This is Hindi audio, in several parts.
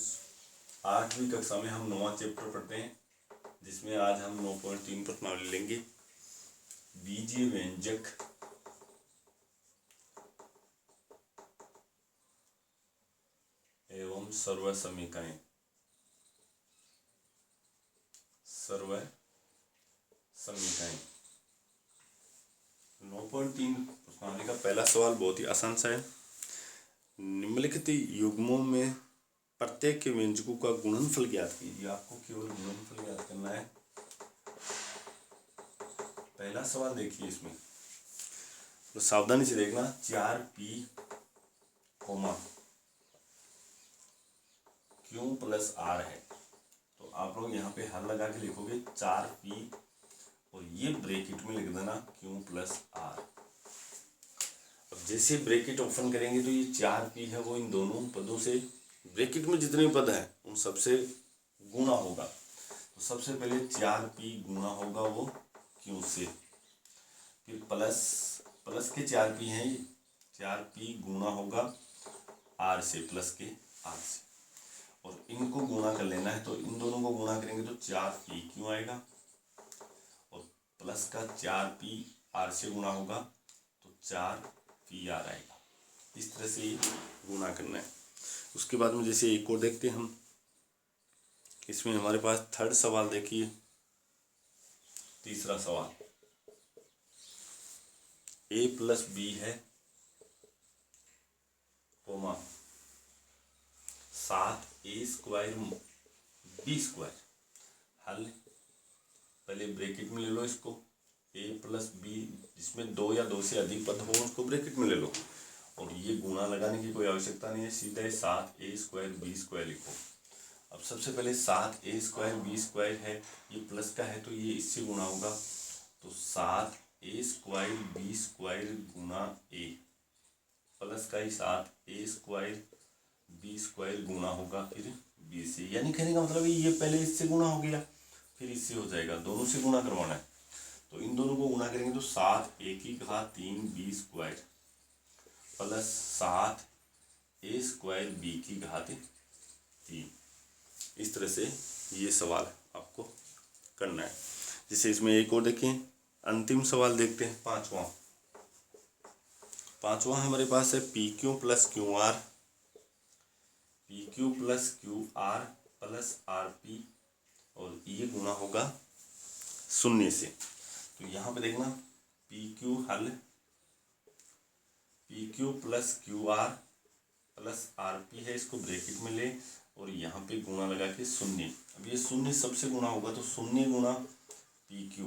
स्टूडेंट्स, 8वीं कक्षा में हम 9वां चैप्टर पढ़ते हैं, जिसमें आज हम 9.3 प्रश्नावली लेंगे। बीजीय व्यंजक एवं सर्वसमीकाएं। सर्वसमीकाएं 9.3 प्रश्नावली का पहला सवाल बहुत ही आसान सा है। निम्नलिखित युग्मों में प्रत्येक के व्यंजकों का गुणनफल ज्ञात कीजिए। आपको केवल गुणनफल ज्ञात करना है। पहला सवाल देखिए, इसमें तो सावधानी से देखना। 4p, Q प्लस R है, तो आप लोग यहाँ पे हल लगा के लिखोगे 4p और ये ब्रैकेट में लिख देना Q प्लस R। अब जैसे ब्रैकेट ओपन करेंगे तो ये 4p है वो इन दोनों पदों से, ब्रैकेट में जितने पद हैं उन सबसे गुणा होगा। तो सबसे पहले 4p गुणा होगा वो Q से, फिर प्लस के 4p हैं, 4p गुणा होगा R से, प्लस के R से, और इनको गुणा कर लेना है। तो इन दोनों को गुणा करेंगे तो 4p Q आएगा और प्लस का 4p R से गुणा होगा तो 4pr आएगा। इस तरह से गुणा करना है। उसके बाद में जैसे एक और देखते हैं हम, इसमें हमारे पास थर्ड सवाल देखिए। तीसरा सवाल, a प्लस b है, 7a स्क्वायर b स्क्वायर। हल पहले ब्रैकेट में ले लो इसको, a प्लस b, जिसमें 2 या 2 से अधिक पद हो उसको ब्रैकेट में ले लो, और ये गुणा लगाने की कोई आवश्यकता नहीं है, सीधा 7a स्क्वायर b स्क्वायर लिखो। अब सबसे पहले 7a स्क्वायर b स्क्वायर है, ये प्लस का है तो ये इससे गुणा होगा, तो 7a स्क्वायर b स्क्वायर गुणा a, प्लस का ही 7a स्क्वायर b स्क्वायर गुणा होगा फिर b से। यानी कहने का मतलब ये पहले इससे गुणा हो गया फिर इससे हो जाएगा, दोनों से गुणा करवाना है। तो इन दोनों को गुणा करेंगे तो 7a की घात 3b square plus 7a square b की घात 3। इस तरह से ये सवाल आपको करना है। जैसे इसमें एक और देखें, अंतिम सवाल देखते हैं, पांचवा हमारे पास है PQ plus QR, PQ plus QR plus RP, और ये गुणा होगा 0 से। तो यहाँ पे देखना PQ हल, PQ plus QR plus RP है, इसको ब्रैकेट में ले और यहाँ पे गुणा लगा के 0। अब ये 0 सबसे गुणा होगा तो 0 गुणा PQ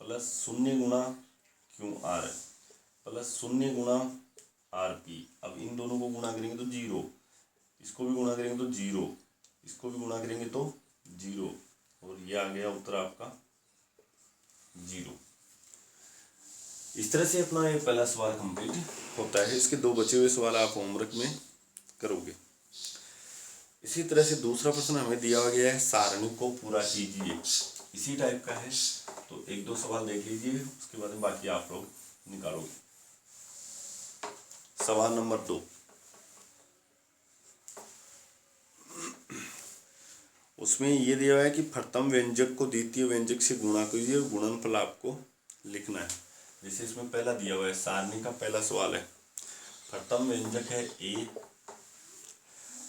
प्लस 0 गुणा QR प्लस 0 गुणा RP। अब इन दोनों को गुणा करेंगे तो 0, इसको भी गुणा करेंगे तो 0, इसको भी गुणा करेंगे तो 0, और ये आ गया उत्तर आपका 0। इस तरह से अपना ये पहला सवाल कंप्लीट होता है। इसके 2 बचे हुए सवाल आप होमवर्क में करोगे। इसी तरह से दूसरा प्रश्न हमें दिया गया है, सारणी को पूरा कीजिए। इसी टाइप का है, तो 1-2 सवाल देख लीजिए, उसके बाद में बाकी आप लोग निकालोगे। सवाल नंबर 2, उसमें ये दिया हुआ है कि प्रथम व्यंजक को द्वितीय व्यंजक से गुणा कीजिए और गुणनफल आपको लिखना है। जैसे इसमें पहला दिया हुआ है, सारणी का पहला सवाल है, प्रथम व्यंजक है a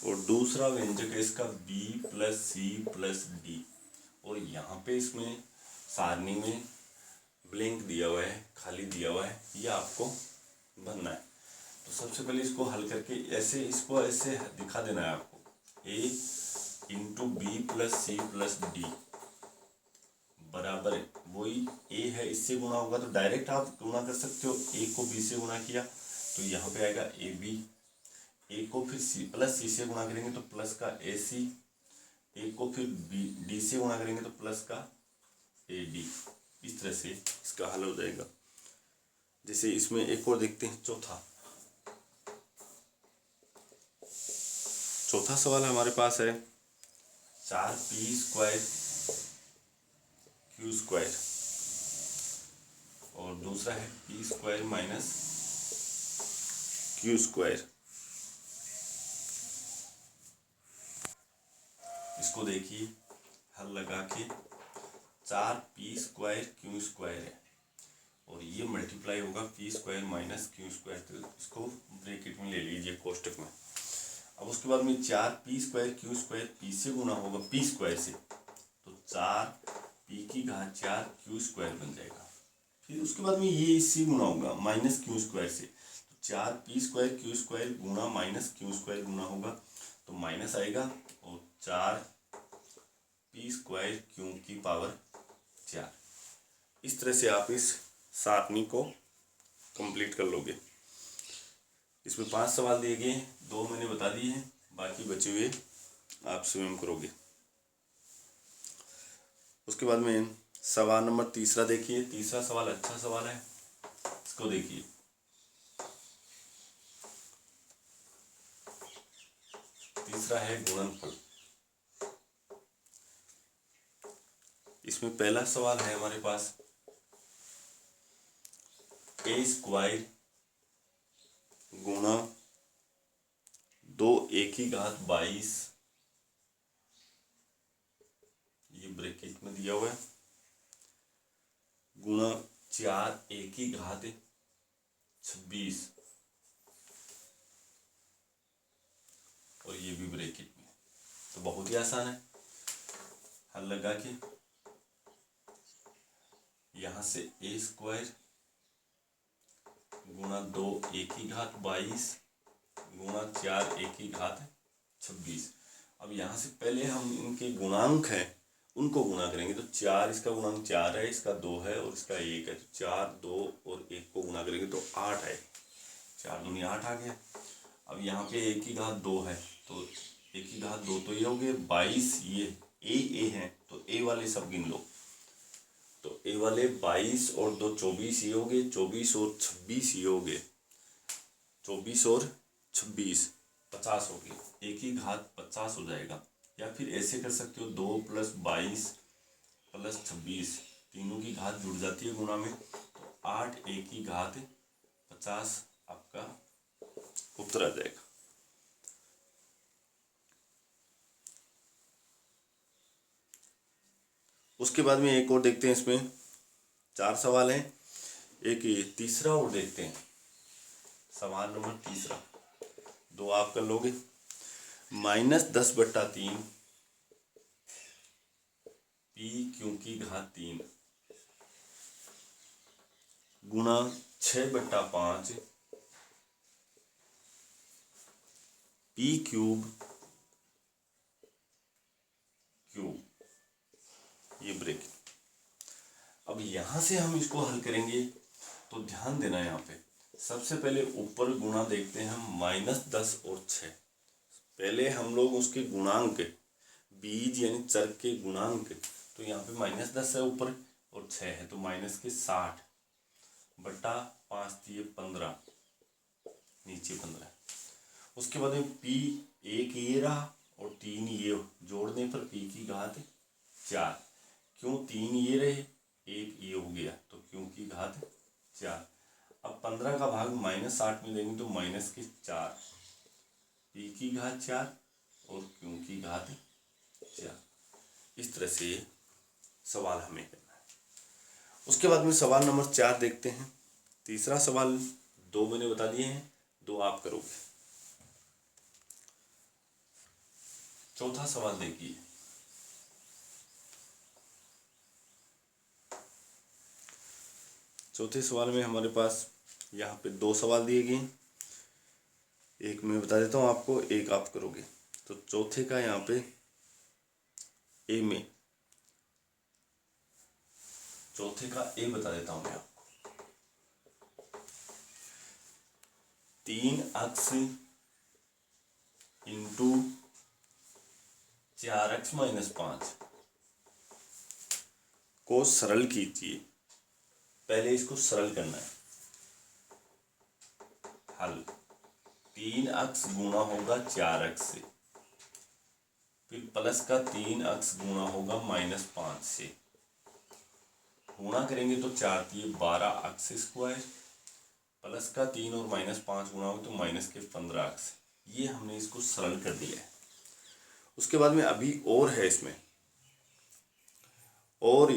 और दूसरा व्यंजक है इसका b plus c plus d, और यहाँ पे इसमें सारणी में ब्लैंक दिया हुआ है, खाली दिया हुआ है, ये आपको भरना है। तो सबसे पहले इसको हल करके ऐसे, इसको ऐसे दिखा देना है आपको, a into B plus C plus D बराबर है, वही a है, इससे गुणा होगा तो डायरेक्ट आप गुणा कर सकते हो। a को b से गुणा किया तो यहाँ पे आएगा ab, a को फिर c प्लस c से गुणा करेंगे तो प्लस का ac, a को फिर d से गुणा करेंगे तो प्लस का ad। इस तरह से इसका हल हो जाएगा। जैसे इसमें एक और देखते हैं, चौथा सवाल हमारे पास है, 4p स्क्वायर Q स्क्वायर और दूसरा है p square minus Q square. इसको देखिए, हल लगा के 4p² q² है और ये मल्टीप्लाई होगा p² माइनस q², तो इसको ब्रैकेट में ले लीजिए कोष्टक में। अब उसके बाद में 4p² q² p से गुना होगा p² से, तो 4p⁴ q² बन जाएगा। फिर उसके बाद में ये इससे गुना होगा माइनस q² से, तो 4p² q² गुना माइनस q² गुना होगा तो माइनस आएगा और 4p² q⁴। इस तरह से आप इस सारणी को कंप्लीट कर लोगे। इसमें 5 सवाल दिए गए हैं, 2 मैंने बता दिए हैं, बाकी बचे हुए आप स्वयं करोगे। उसके बाद में सवाल नंबर 3 देखिए। तीसरा सवाल अच्छा सवाल है, इसको देखिए। तीसरा है गुणनफल। इसमें पहला सवाल है हमारे पास a² गुणा 2a⁻22, ये ब्रैकेट में दिया हुआ है, गुणा 4a⁻26 और ये भी ब्रैकेट में। तो बहुत ही आसान है, हल लगा के यहाँ से a² गुणा 2a⁻22 गुणा 4a⁻26। अब यहाँ से पहले हम इनके गुणांक हैं उनको गुणा करेंगे, तो 4 इसका गुणांक 4 है, इसका 2 है और इसका 1 है, तो 4, 2 और 1 को गुणा करेंगे तो 8 है। 4 दूनी 8 आ गया। अब यहाँ पे a⁻2 है, तो a⁻2 तो ये हो गए 22, ये a है तो a वाले सब गिन लो, तो a वाले 22 और 2 24 ये हो गए, 24 और 26 ये हो गए, 24 और 26 50 हो गए, a⁻50 हो जाएगा। या फिर ऐसे कर सकते हो 2 + 22 + 26 तीनों की घात जुड़ जाती है गुणा में, तो 8 a⁻50 आपका उत्तर आ जाएगा। उसके बाद में एक और देखते हैं, इसमें 4 सवाल हैं, एक ये तीसरा और देखते हैं। सवाल नंबर 3 2 आप कर लोगे। -10/3 p³ गुणा 6/5 p³ ये ब्रैकेट। अब यहाँ से हम इसको हल करेंगे, तो ध्यान देना यहाँ पे सबसे पहले ऊपर गुणा देखते हैं हम -10 और 6। पहले हम लोग उसके गुणांक बीज यानी चर के गुणांक, तो यहाँ पे -10 है ऊपर और 6 है, तो -60/5 दिए 15, नीचे 15। उसके बाद में p 1 ये रहा और 3 ये, जोड़ने पर p⁻4। क्यों 3 ये रहे 1 ये हो गया, तो q⁻4। अब 15 का भाग -60 में देंगे तो -4 p⁻4 और q⁻4। इस तरह से सवाल हमें करना है। उसके बाद में सवाल नंबर 4 देखते हैं। तीसरा सवाल 2 मैंने बता दिए हैं, 2 आप करोगे। चौथा सवाल देखिए। चौथे सवाल में हमारे पास यहाँ पे 2 सवाल दिए गए, एक मैं बता देता हूँ आपको, एक आप करोगे। तो चौथे का यहाँ पे ए में, चौथे का ए बता देता हूँ मैं आपको। 3 अक्ष इंटू 4x - 5 को सरल कीजिए। पहले इसको सरल करना है। हल 3 अक्ष गुणा होगा 4x से, फिर प्लस का 3 अक्ष गुणा होगा -5 से, गुणा करेंगे तो 4 × 12 अक्ष स्क्वायर, प्लस का 3 और -5 गुणा होगा तो -15 अक्ष। ये हमने इसको सरल कर दिया है। उसके बाद में अभी और है इसमें, और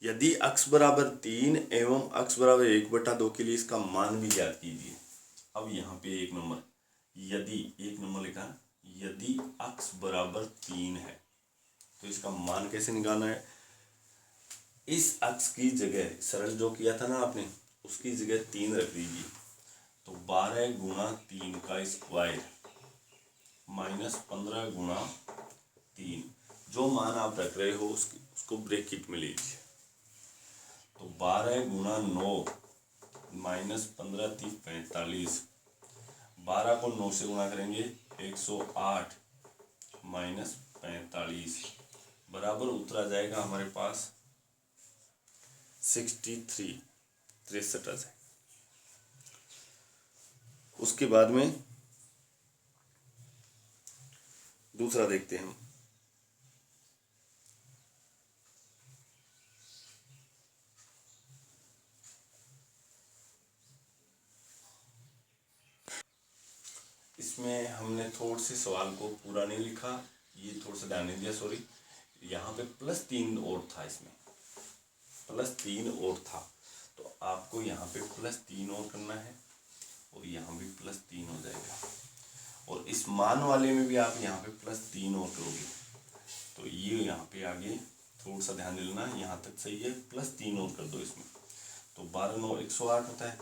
यदि x बराबर 3 एवं x बराबर 1/2 के लिए इसका मान भी ज्ञात कीजिए। अब यहाँ पे एक नंबर, यदि एक नंबर लिखा, यदि x बराबर 3 है तो इसका मान कैसे निकालना है। इस x की जगह सरल जो किया था ना आपने, उसकी जगह 3 रख दीजिए। तो 12 गुणा 3 का स्क्वायर माइनस 15 गुणा 3, जो मान आप रख रहे हो उसको ब्रैकेट में लीजिए। तो 12 गुणा 9 माइनस 15 × 45, 12 को 9 से गुणा करेंगे 108 माइनस 45 बराबर उत्तर आ जाएगा हमारे पास 63 आ जाएगा। उसके बाद में दूसरा देखते हैं हम। इसमें हमने थोड़े से सवाल को पूरा नहीं लिखा, ये थोड़ा सा ध्यान नहीं दिया, सॉरी। यहाँ पे +3 और था, इसमें +3 और था, तो आपको यहाँ पे +3 और करना है और यहाँ भी +3 हो जाएगा। और इस मान वाले में भी आप यहाँ पे +3 और करोगे तो ये यहाँ पे आगे थोड़ा सा ध्यान देना, यहाँ तक सही है, +3 और कर दो इसमें। तो 12 9 108 होता है,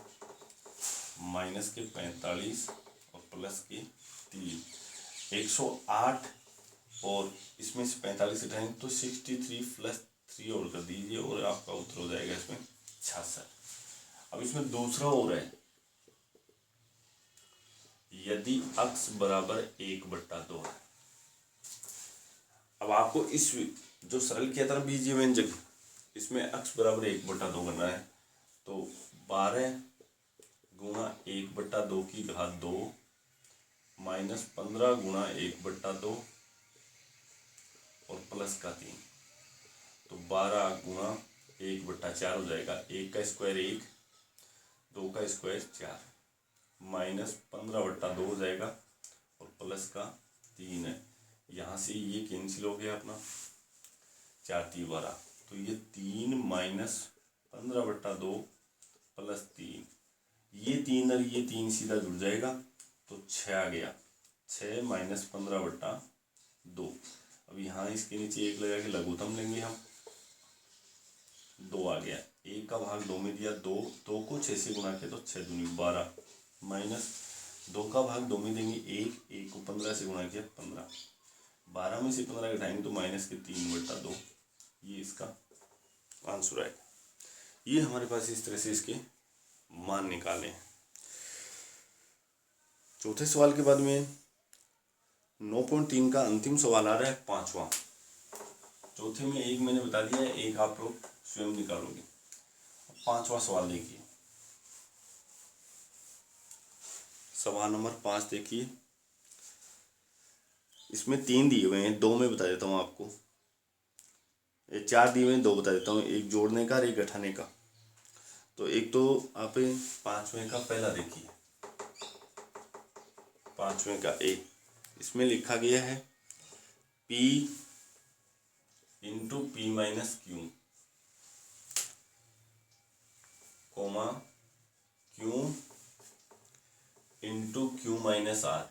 माइनस के 45 और प्लस के 3, 108 और इसमें से 45 हटाएंगे तो 63 + 3 और कर दीजिए और आपका उत्तर हो जाएगा इसमें 66। अब इसमें दूसरा और है, यदि x बराबर 1/2 है। अब आपको इस जो सरल किया था ना बीजीय व्यंजक, इसमें x बराबर 1/2 करना है। तो 12 गुणा 1/2 की घात 2 माइनस 15 गुणा 1/2 और प्लस का 3, तो 12 गुणा 1/4 हो जाएगा। 1 का स्क्वायर 1, 2 का स्क्वायर 4, माइनस 15/2 हो जाएगा और प्लस का 3 है। यहाँ से ये कैंसिल हो गया अपना, 4 3 12, तो ये 3 माइनस 15/2 प्लस 3, ये 3 और ये 3 सीधा जुड़ जाएगा तो 6 आ गया। 6 माइनस 15/2। अब यहाँ इसके नीचे 1 लगा के लघुत्तम लेंगे हम, 2 आ गया। 1 का भाग 2 में दिया, 2 को 6 से गुणा किया तो 6 दूनी 12, माइनस 2 का भाग 2 में देंगे 1 को 15 से गुणा किया 15, 12 में से 15 घटाएंगे तो माइनस के 3/2, ये इसका आंसर आएगा। ये हमारे पास इस तरह से इसके मान निकाले हैं। चौथे सवाल के बाद में 9.3 का अंतिम सवाल आ रहा है, 5वां। चौथे में एक मैंने बता दिया है, एक आप लोग स्वयं निकालोगे। 5वां सवाल देखिए, सवाल नंबर 5 देखिए। इसमें 3 दिए हुए हैं, 2 में बता देता हूँ आपको। 4 दिए हुए हैं, 2 बता देता हूँ, एक जोड़ने का और एक घटाने का। तो एक तो आप 5वें का पहला देखिए, 5वें का एक, इसमें लिखा गया है P × P - Q, comma Q × Q - R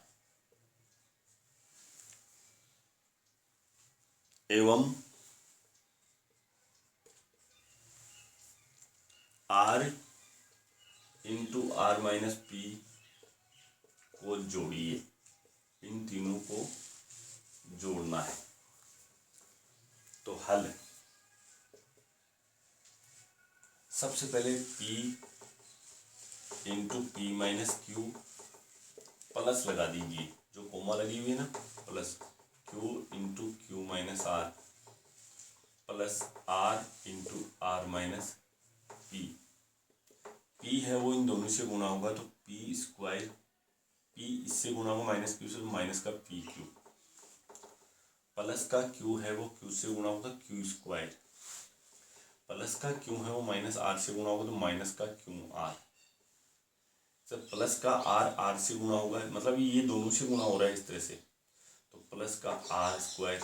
एवं R × R - P को जोड़िए। इन तीनों को जोड़ना है। तो हल, सबसे पहले P × P - Q प्लस लगा दीजिए, जो कोमा लगी हुई है ना, plus Q × Q - R plus R × R - P। P है वो इन दोनों से गुणा होगा तो P², P इससे गुणा होगा -Q से, तो माइनस का PQ, प्लस का Q है वो Q से गुणा होगा Q², प्लस का Q है वो -R से गुणा होगा तो माइनस का QR। जब प्लस का R से गुणा होगा, मतलब ये दोनों से गुणा हो रहा है इस तरह से, तो प्लस का आर स्क्वायर,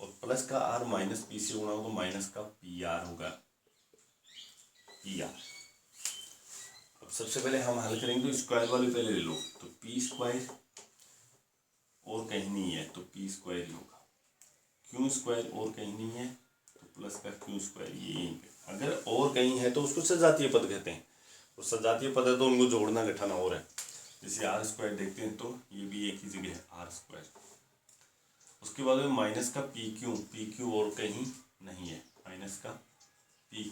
और प्लस का आर माइनस पी से गुणा हो तो माइनस का पी आर होगा, पी आर। अब सबसे पहले हम हल करेंगे तो स्क्वायर वाले पहले ले लो, तो पी स्क्वायर और कहीं नहीं है तो पी स्क्वायर ही होगा, क्यू स्क्वायर और कहीं नहीं है तो प्लस का क्यू स्क्वायर, ये यहीं पे। अगर और कहीं है तो उसको सजातीय पद कहते हैं, और सजातीय पद है तो उनको जोड़ना घटाना और है। जैसे आर स्क्वायर देखते हैं तो ये भी एक ही जगह है आर स्क्वायर। उसके बाद में माइनस का पी क्यू और कहीं नहीं है, माइनस का पी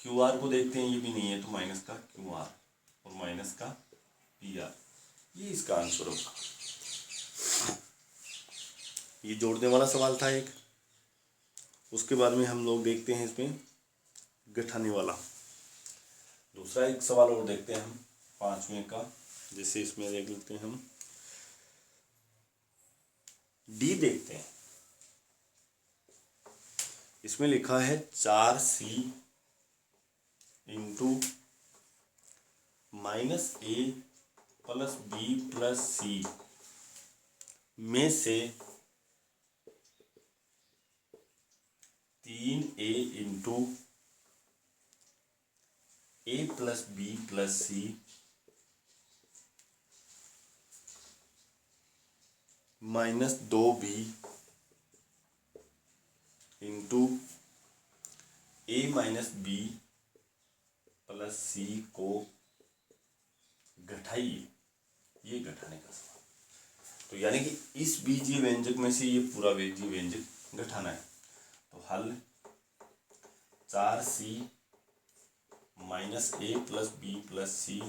क्यू आर को देखते हैं, ये भी नहीं है तो माइनस का क्यू आर और माइनस का पी आर, ये इसका आंसर होगा। ये जोड़ने वाला सवाल था एक। उसके बाद में हम लोग देखते हैं इसमें घटाने वाला दूसरा एक सवाल और देखते हैं हम 5वें का। जैसे इसमें देख लेते हैं हम डी देखते हैं। इसमें लिखा है 4c इंटू माइनस ए प्लस बी प्लस सी में से 3a इंटू ए प्लस बी प्लस सी माइनस 2b इंटू ए माइनस बी प्लस सी को घटाइए, ये घटाने का सवाल। तो यानी कि इस बीजीय व्यंजक में से ये पूरा बीजीय व्यंजक घटाना है। तो हल 4c माइनस ए प्लस बी प्लस सी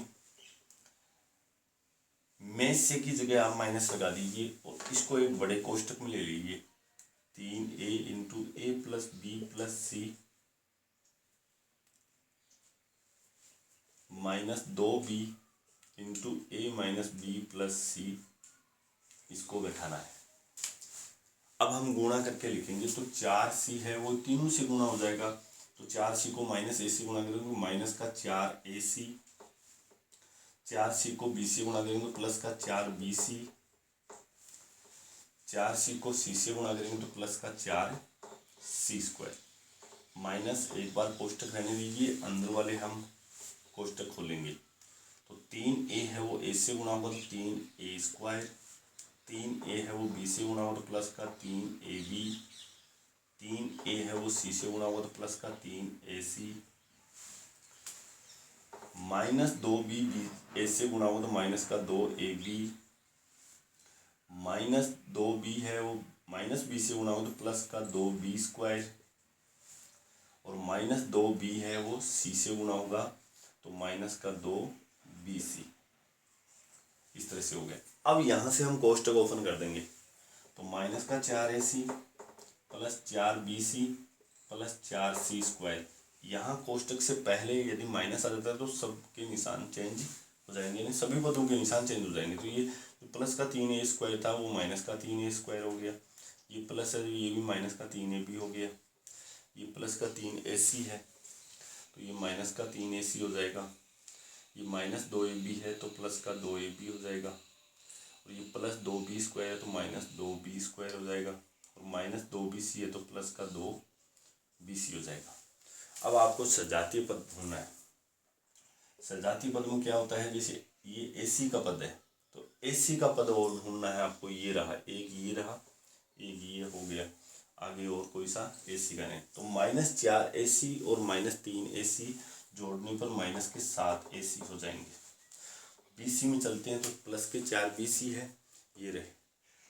में से की जगह आप माइनस लगा दीजिए और इसको एक बड़े कोष्टक में ले लीजिए। 3a इंटू ए प्लस बी प्लस सी माइनस 2b इंटू ए माइनस बी प्लस सी, इसको घटाना है। अब हम गुणा करके लिखेंगे तो 4c है वो तीनों से गुणा हो जाएगा, तो 4c को माइनस ए से गुणा करेंगे माइनस का 4ac, 4c को b से गुणा करेंगे तो प्लस का 4bc, 4c को c से गुणा करेंगे तो प्लस का 4c स्क्वायर, माइनस एक बार कोष्टक रहने दीजिए, अंदर वाले हम कोष्टक खोलेंगे। तो 3a है वो a से गुणा होगा तो 3a स्क्वायर, 3a है वो b से गुणा होगा तो प्लस का 3ab, 3a है वो c से गुणा होगा तो प्लस का 3ac, माइनस 2b a से गुणा होगा तो माइनस का 2ab, माइनस 2b है वो माइनस b से गुणा होगा तो प्लस का 2b स्क्वायर, और माइनस 2b है वो c से गुणा होगा तो माइनस का 2bc। इस तरह से हो गया। अब यहाँ से हम कोष्टक ओपन कर देंगे तो माइनस का 4ac plus 4bc plus 4c square. यहाँ कोष्टक से पहले यदि माइनस आ जाता है तो सबके निशान चेंज हो जाएंगे, यानी सभी पदों के निशान चेंज हो जाएंगे। तो ये प्लस का 3a स्क्वायर था वो माइनस का 3a स्क्वायर हो गया, ये प्लस है ये भी माइनस का 3ab हो गया, ये प्लस का 3ac है तो ये माइनस का 3ac हो जाएगा, ये माइनस 2ab है तो प्लस का 2ab हो जाएगा, और ये प्लस 2b स्क्वायर है तो माइनस 2b स्क्वायर हो जाएगा, और माइनस 2bc है तो प्लस का 2bc हो जाएगा। अब आपको सजातीय पद ढूंढना है। सजातीय पद में क्या होता है, जैसे ये ac का पद है तो ac का पद और ढूंढना है आपको। ये रहा एक, ये रहा एक, ये हो गया, आगे और कोई सा ac का नहीं। तो माइनस 4ac और माइनस 3ac जोड़ने पर माइनस के 7ac हो जाएंगे। bc में चलते हैं तो प्लस के 4bc है ये रहे,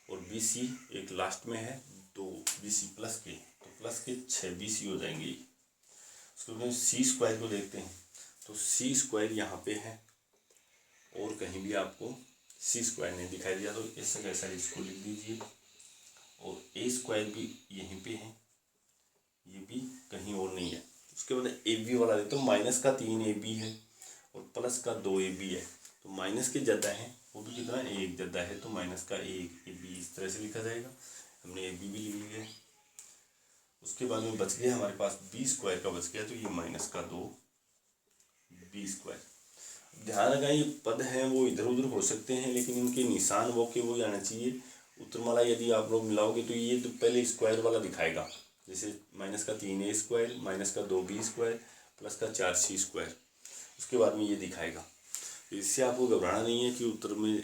और bc एक लास्ट में है 2bc प्लस के, तो प्लस के 6bc हो जाएंगे। उसके बाद c स्क्वायर को देखते हैं तो c स्क्वायर यहाँ पे है और कहीं भी आपको c स्क्वायर नहीं दिखाई दिया तो ऐसा कैसा इसको लिख दीजिए, और a स्क्वायर भी यहीं पे है, ये भी कहीं और नहीं है। उसके बाद ab वाला देखते हो, माइनस का 3ab है और प्लस का 2ab है, तो माइनस के ज़्यादा है वो भी कितना एक ज़्यादा है तो माइनस का 1ab इस तरह से लिखा जाएगा। हमने ab भी लिख लिया। उसके बाद में बच गया हमारे पास b स्क्वायर का बच गया, तो ये माइनस का 2b स्क्वायर। ध्यान रखा ये पद हैं वो इधर उधर हो सकते हैं लेकिन इनके निशान वो के वो आना चाहिए, उत्तरमाला यदि आप लोग मिलाओगे तो ये तो पहले स्क्वायर वाला दिखाएगा, जैसे माइनस का 3a स्क्वायर माइनस का 2b स्क्वायर प्लस का 4c स्क्वायर, उसके बाद में ये दिखाएगा। इससे आपको घबराना नहीं है कि उत्तर में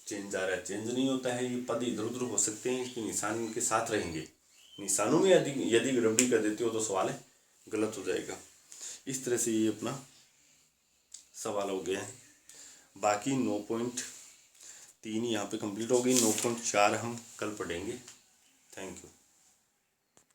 चेंज आ रहा है, चेंज नहीं होता है। ये पद इधर उधर हो सकते हैं कि निशान के साथ रहेंगे, निशानों में यदि गड़बड़ी कर देते हो तो सवाल गलत हो जाएगा। इस तरह से ये अपना सवाल हो गया है। बाकी 9.3 यहाँ पे कंप्लीट हो गई, 9.4 हम कल पढ़ेंगे। Thank you.